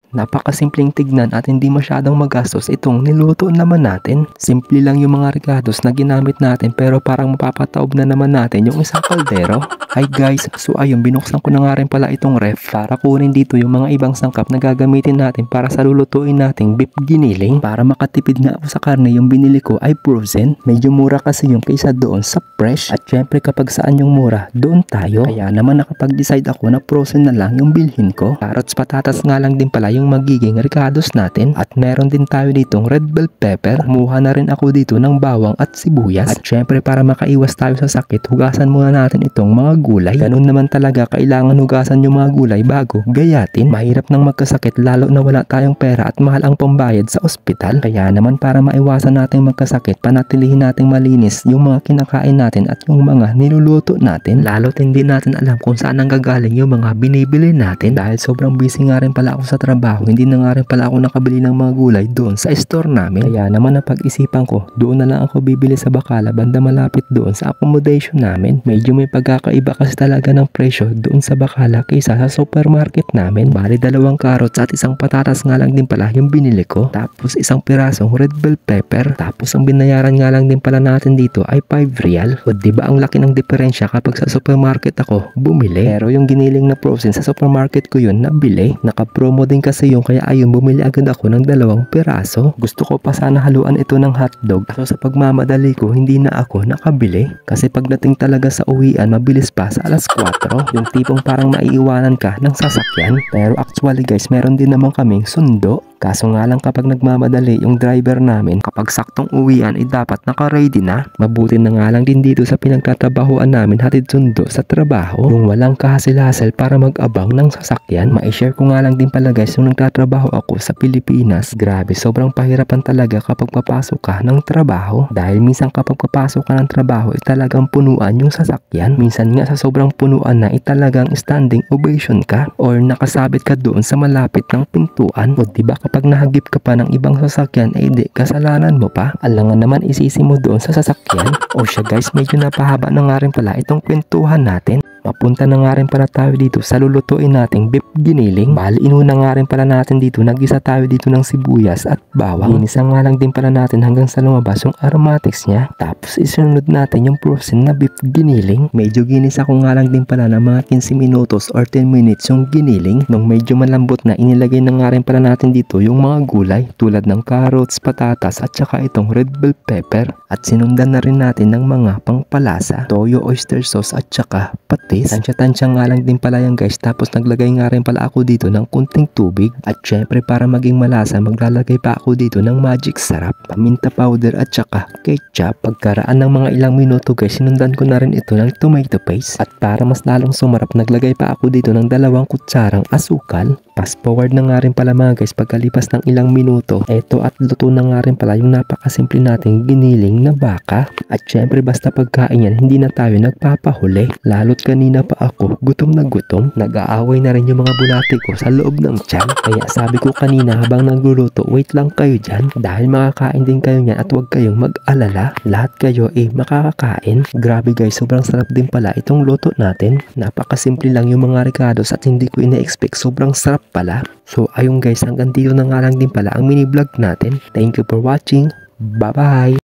Napakasimpleng tignan at hindi masyadong magastos itong niluto naman natin. Simple lang yung mga regados na ginamit natin pero parang mapapataob na naman natin yung isang kaldero. Hi guys, so ayun, binuksan ko na nga rin pala itong ref para kunin dito yung mga ibang sangkap na gagamitin natin para sa lulutuin nating beef giniling. Para makatipid nga ako sa karne, yung binili ko ay frozen. Medyo mura kasi yung kaysa doon sa fresh. At syempre kapag saan yung mura, doon tayo. Kaya naman nakapag-decide ako na frozen na lang yung bilhin ko. Carrots, patatas nga lang din pala yung magiging recados natin. At meron din tayo ditong red bell pepper. Kumuha na rin ako dito ng bawang at sibuyas. At syempre para makaiwas tayo sa sakit, hugasan muna natin itong mga gulay. Ganun naman talaga, kailangan hugasan yung mga gulay bago gayatin. Mahirap nang magkasakit lalo na wala tayong pera at mahal ang pambayad sa ospital. Kaya naman para maiwasan natin magkasakit, panatilihin natin malinis yung mga kinakain natin at yung mga niluluto natin. Lalo't hindi natin alam kung saan nanggagaling yung mga binibili natin. Dahil sobrang busy nga rin pala ako sa trabaho, hindi na nga rin pala ako nakabili ng mga gulay doon sa store namin. Kaya naman napag-isipan ko, doon na lang ako bibili sa Bacala, banda malapit doon sa accommodation namin. Medyo may pagkakaiba kasi talaga ng presyo doon sa Bacala kaysa sa supermarket namin. Bali 2 carrots at isang patatas nga lang din pala yung binili ko. Tapos isang pirasong red bell pepper. Tapos ang binayaran nga lang din pala natin dito ay 5 real. O diba ang laki ng diferensya kapag sa supermarket ako bumili. Pero yung giniling na frozen sa supermarket ko yun nabili. Naka-promo din kasi yung kaya ayun bumili agad ako ng 2 piraso. Gusto ko pa sana haluan ito ng hotdog. So sa pagmamadali ko hindi na ako nakabili. Kasi pagdating talaga sa uwian mabilis pa sa alas 4. Yung tipong parang maiiwanan ka ng sasakyan. Pero actually guys, meron din naman kaming sundo. Kaso nga lang kapag nagmamadali yung driver namin, kapag saktong uwian ay dapat naka-ready na. Mabuti na nga lang din dito sa pinagtatrabahuan namin hatid sundo sa trabaho. Yung walang kahasil-hasil para mag-abang ng sasakyan. Ma-share ko nga lang din pala guys, yung nagtatrabaho ako sa Pilipinas. Grabe, sobrang pahirapan talaga kapag papasok ka ng trabaho. Dahil minsan kapag papasok ka ng trabaho ay talagang punuan yung sasakyan. Minsan nga sa sobrang punuan na ay talagang standing ovation ka or nakasabit ka doon sa malapit ng pintuan. O diba kapag nahagip ka pa ng ibang sasakyan ay di kasalanan mo pa. Alangan naman isisi mo doon sa sasakyan. O siya guys, medyo napahaba na nga rin pala itong kwentuhan natin. Mapunta na nga rin pala tayo dito sa lulutuin nating beef giniling. Bali inuna nga rin pala natin dito, nagisa tayo dito ng sibuyas at bawang. Ginisa nga lang din pala natin hanggang sa lumabas yung aromatics niya. Tapos isunod natin yung frozen na beef giniling. Medyo ginisa ko nga lang din pala ng mga 15 minutos or 10 minutes yung giniling. Nung medyo malambot na, inilagay na nga rin pala natin dito yung mga gulay tulad ng carrots, patatas at saka itong red bell pepper. At sinundan na rin natin ng mga pangpalasa, toyo, oyster sauce at saka patis. Tansya-tansya nga lang din pala yan guys. Tapos naglagay nga rin pala ako dito ng kunting tubig. At syempre para maging malasa, maglalagay pa ako dito ng magic sarap, paminta powder at saka ketchup. Pagkaraan ng mga ilang minuto guys, sinundan ko na rin ito ng tomato paste. At para mas lalong sumarap, naglagay pa ako dito ng 2 kutsarang asukal. Fast forward na nga rin pala mga guys, pagkalipas ng ilang minuto, eto at luto na nga rin pala yung napakasimple nating giniling na baka. At syempre basta pagkain yan, hindi na tayo nagpapahuli. Lalo't kanina pa ako gutom na gutom. Nag-aaway na rin yung mga bulati ko sa loob ng tiyan. Kaya sabi ko kanina habang nagluluto, wait lang kayo dyan dahil makakain din kayo niyan at huwag kayong mag-alala. Lahat kayo makakakain. Grabe guys, sobrang sarap din pala itong luto natin. Napakasimple lang yung mga recados at hindi ko ina-expect sobrang sarap pala. So ayun guys, hanggang dito na nga lang din pala ang mini vlog natin. Thank you for watching. Bye bye!